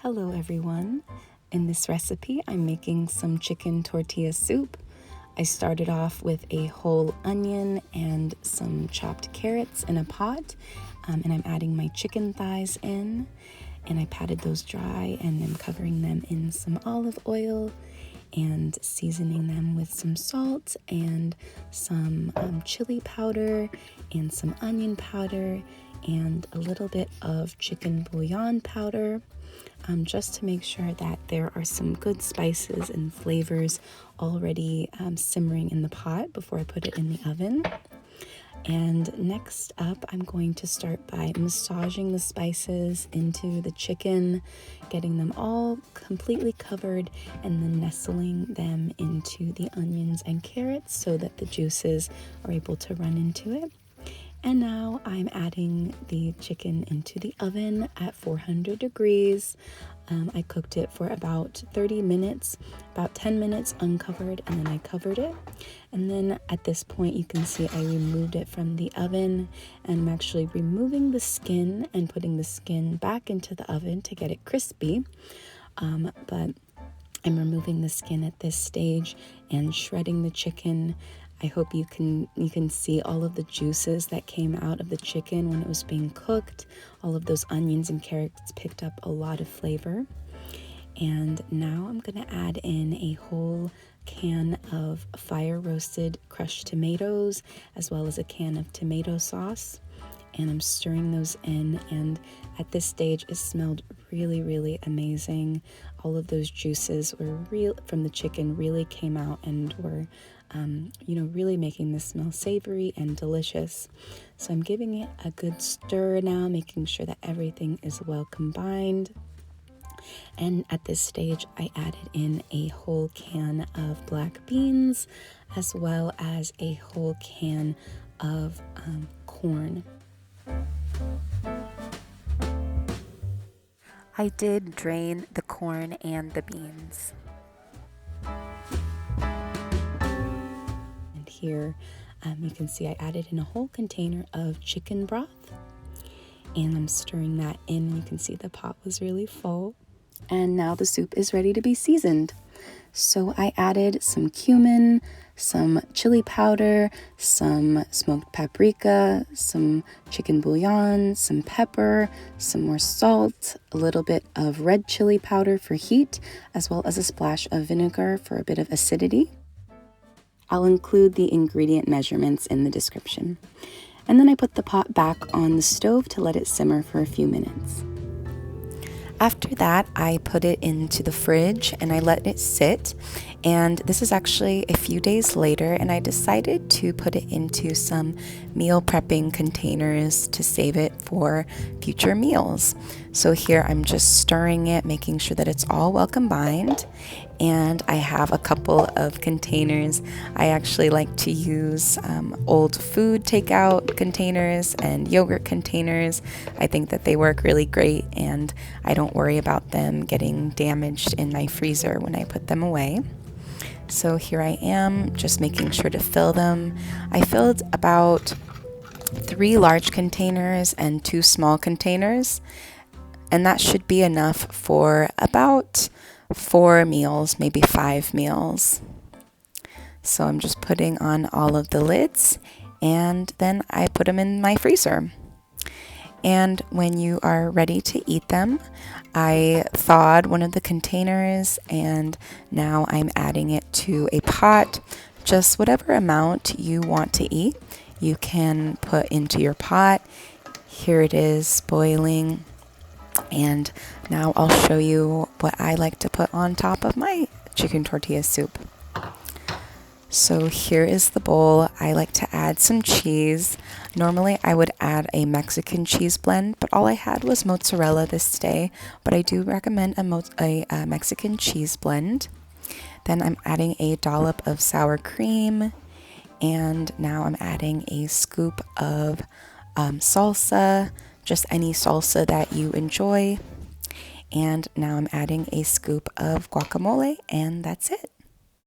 Hello everyone. In this recipe, I'm making some chicken tortilla soup. I started off with a whole onion and some chopped carrots in a pot, and I'm adding my chicken thighs in, and I patted those dry, and I'm covering them in some olive oil and seasoning them with some salt and some chili powder and some onion powder and a little bit of chicken bouillon powder, just to make sure that there are some good spices and flavors already simmering in the pot before I put it in the oven. And next up, I'm going to start by massaging the spices into the chicken, getting them all completely covered, and then nestling them into the onions and carrots so that the juices are able to run into it. And now I'm adding the chicken into the oven at 400 degrees. I cooked it for about 30 minutes, about 10 minutes uncovered, and then I covered it. And then at this point, you can see I removed it from the oven, and I'm actually removing the skin and putting the skin back into the oven to get it crispy. But I'm removing the skin at this stage and shredding the chicken. I hope you can see all of the juices that came out of the chicken when it was being cooked. All of those onions and carrots picked up a lot of flavor. And now I'm going to add in a whole can of fire roasted crushed tomatoes, as well as a can of tomato sauce. And I'm stirring those in, and at this stage it smelled really, really amazing. All of those juices were real from the chicken, really came out and were really making this smell savory and delicious. So I'm giving it a good stir now, making sure that everything is well combined. And at this stage, I added in a whole can of black beans, as well as a whole can of corn. I did drain the corn and the beans. And here you can see I added in a whole container of chicken broth, and I'm stirring that in. You can see the pot was really full. And now the soup is ready to be seasoned. So I added some cumin, some chili powder, some smoked paprika, some chicken bouillon, some pepper, some more salt, a little bit of red chili powder for heat, as well as a splash of vinegar for a bit of acidity. I'll include the ingredient measurements in the description. And then I put the pot back on the stove to let it simmer for a few minutes. After that, I put it into the fridge and I let it sit. And this is actually a few days later, and I decided to put it into some meal prepping containers to save it for future meals. So here I'm just stirring it, making sure that it's all well combined. And I have a couple of containers. I actually like to use old food takeout containers and yogurt containers. I think that they work really great, and I don't worry about them getting damaged in my freezer when I put them away. So here I am, just making sure to fill them. I filled about 3 large containers and 2 small containers, and that should be enough for about 4 meals, maybe 5 meals. So I'm just putting on all of the lids, and then I put them in my freezer. And when you are ready to eat them, I thawed one of the containers, and now I'm adding it to a pot. Just whatever amount you want to eat, you can put into your pot. Here it is boiling. And now I'll show you what I like to put on top of my chicken tortilla soup. So here is the bowl. I like to add some cheese. Normally I would add a Mexican cheese blend, but all I had was mozzarella this day. But I do recommend a Mexican cheese blend. Then I'm adding a dollop of sour cream. And now I'm adding a scoop of salsa, just any salsa that you enjoy. And now I'm adding a scoop of guacamole, and that's it.